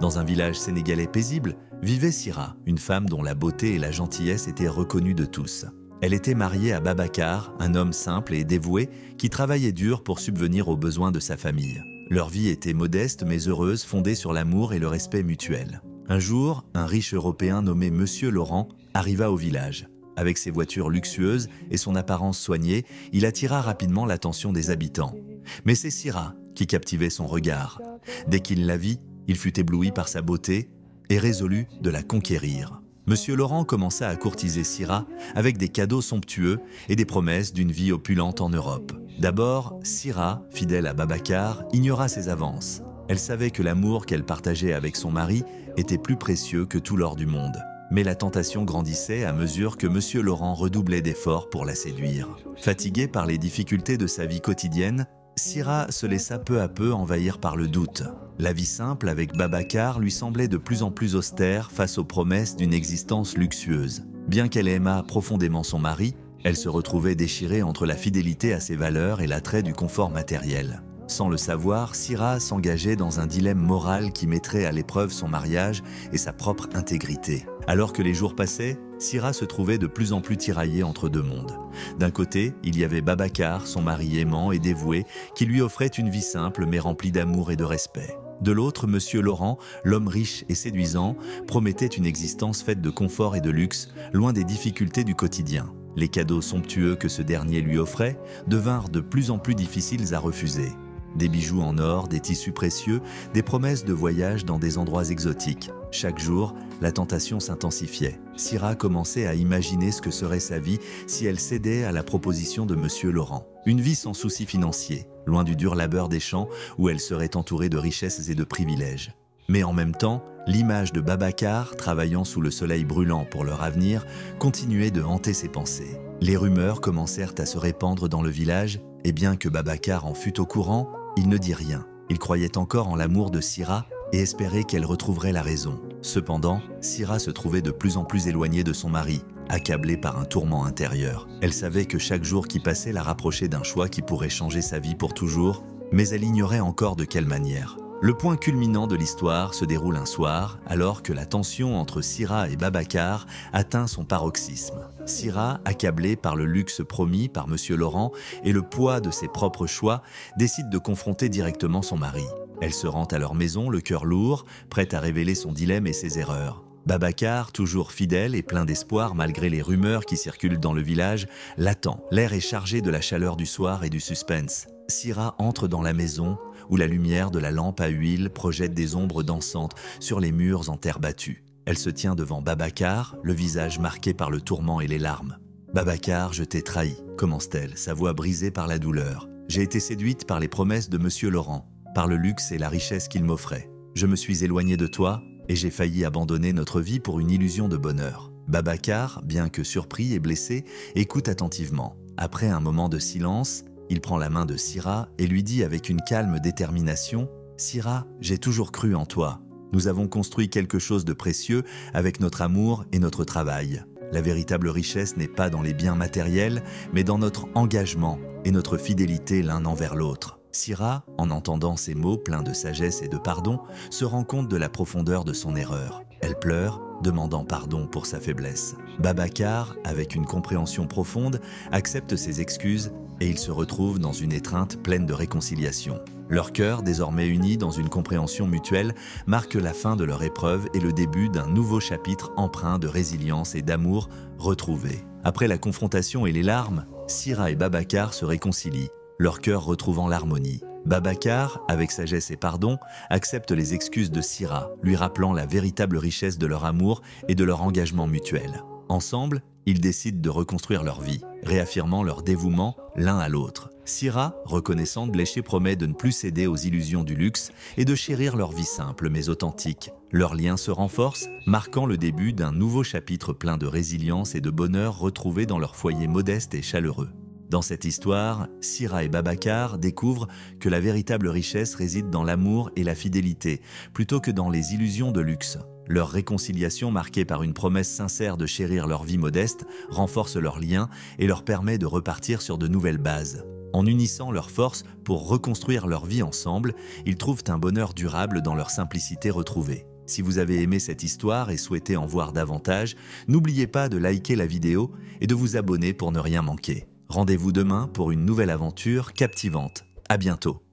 Dans un village sénégalais paisible, vivait Sira, une femme dont la beauté et la gentillesse étaient reconnues de tous. Elle était mariée à Babacar, un homme simple et dévoué qui travaillait dur pour subvenir aux besoins de sa famille. Leur vie était modeste mais heureuse, fondée sur l'amour et le respect mutuel. Un jour, un riche Européen nommé Monsieur Laurent arriva au village. Avec ses voitures luxueuses et son apparence soignée, il attira rapidement l'attention des habitants. Mais c'est Sira qui captivait son regard. Dès qu'il la vit, il fut ébloui par sa beauté et résolu de la conquérir. Monsieur Laurent commença à courtiser Sira avec des cadeaux somptueux et des promesses d'une vie opulente en Europe. D'abord, Sira, fidèle à Babacar, ignora ses avances. Elle savait que l'amour qu'elle partageait avec son mari était plus précieux que tout l'or du monde. Mais la tentation grandissait à mesure que Monsieur Laurent redoublait d'efforts pour la séduire. Fatiguée par les difficultés de sa vie quotidienne, Sira se laissa peu à peu envahir par le doute. La vie simple avec Babacar lui semblait de plus en plus austère face aux promesses d'une existence luxueuse. Bien qu'elle aimât profondément son mari, elle se retrouvait déchirée entre la fidélité à ses valeurs et l'attrait du confort matériel. Sans le savoir, Sira s'engageait dans un dilemme moral qui mettrait à l'épreuve son mariage et sa propre intégrité. Alors que les jours passaient, Sira se trouvait de plus en plus tiraillée entre deux mondes. D'un côté, il y avait Babacar, son mari aimant et dévoué, qui lui offrait une vie simple mais remplie d'amour et de respect. De l'autre, Monsieur Laurent, l'homme riche et séduisant, promettait une existence faite de confort et de luxe, loin des difficultés du quotidien. Les cadeaux somptueux que ce dernier lui offrait devinrent de plus en plus difficiles à refuser. Des bijoux en or, des tissus précieux, des promesses de voyage dans des endroits exotiques. Chaque jour, la tentation s'intensifiait. Sira commençait à imaginer ce que serait sa vie si elle cédait à la proposition de Monsieur Laurent. Une vie sans soucis financiers, loin du dur labeur des champs où elle serait entourée de richesses et de privilèges. Mais en même temps, l'image de Babacar, travaillant sous le soleil brûlant pour leur avenir, continuait de hanter ses pensées. Les rumeurs commencèrent à se répandre dans le village, et bien que Babacar en fût au courant, il ne dit rien. Il croyait encore en l'amour de Sira et espérait qu'elle retrouverait la raison. Cependant, Sira se trouvait de plus en plus éloignée de son mari, accablée par un tourment intérieur. Elle savait que chaque jour qui passait la rapprochait d'un choix qui pourrait changer sa vie pour toujours, mais elle ignorait encore de quelle manière. Le point culminant de l'histoire se déroule un soir, alors que la tension entre Sira et Babacar atteint son paroxysme. Sira, accablée par le luxe promis par Monsieur Laurent et le poids de ses propres choix, décide de confronter directement son mari. Elle se rend à leur maison, le cœur lourd, prête à révéler son dilemme et ses erreurs. Babacar, toujours fidèle et plein d'espoir malgré les rumeurs qui circulent dans le village, l'attend. L'air est chargé de la chaleur du soir et du suspense. Sira entre dans la maison, où la lumière de la lampe à huile projette des ombres dansantes sur les murs en terre battue. Elle se tient devant Babacar, le visage marqué par le tourment et les larmes. « Babacar, je t'ai trahi », commence-t-elle, sa voix brisée par la douleur. « J'ai été séduite par les promesses de Monsieur Laurent, par le luxe et la richesse qu'il m'offrait. Je me suis éloignée de toi et j'ai failli abandonner notre vie pour une illusion de bonheur. » Babacar, bien que surpris et blessé, écoute attentivement. Après un moment de silence, il prend la main de Sira et lui dit avec une calme détermination « Sira, j'ai toujours cru en toi. Nous avons construit quelque chose de précieux avec notre amour et notre travail. La véritable richesse n'est pas dans les biens matériels, mais dans notre engagement et notre fidélité l'un envers l'autre. » Sira, en entendant ces mots pleins de sagesse et de pardon, se rend compte de la profondeur de son erreur. Elle pleure, demandant pardon pour sa faiblesse. Babacar, avec une compréhension profonde, accepte ses excuses et ils se retrouvent dans une étreinte pleine de réconciliation. Leur cœur, désormais unis dans une compréhension mutuelle, marque la fin de leur épreuve et le début d'un nouveau chapitre empreint de résilience et d'amour retrouvé. Après la confrontation et les larmes, Sira et Babacar se réconcilient, leur cœur retrouvant l'harmonie. Babacar, avec sagesse et pardon, accepte les excuses de Sira, lui rappelant la véritable richesse de leur amour et de leur engagement mutuel. Ensemble, ils décident de reconstruire leur vie, réaffirmant leur dévouement l'un à l'autre. Sira, reconnaissante, Bléché promet de ne plus céder aux illusions du luxe et de chérir leur vie simple mais authentique. Leur lien se renforce, marquant le début d'un nouveau chapitre plein de résilience et de bonheur retrouvé dans leur foyer modeste et chaleureux. Dans cette histoire, Sira et Babacar découvrent que la véritable richesse réside dans l'amour et la fidélité, plutôt que dans les illusions de luxe. Leur réconciliation, marquée par une promesse sincère de chérir leur vie modeste, renforce leurs liens et leur permet de repartir sur de nouvelles bases. En unissant leurs forces pour reconstruire leur vie ensemble, ils trouvent un bonheur durable dans leur simplicité retrouvée. Si vous avez aimé cette histoire et souhaitez en voir davantage, n'oubliez pas de liker la vidéo et de vous abonner pour ne rien manquer. Rendez-vous demain pour une nouvelle aventure captivante. À bientôt.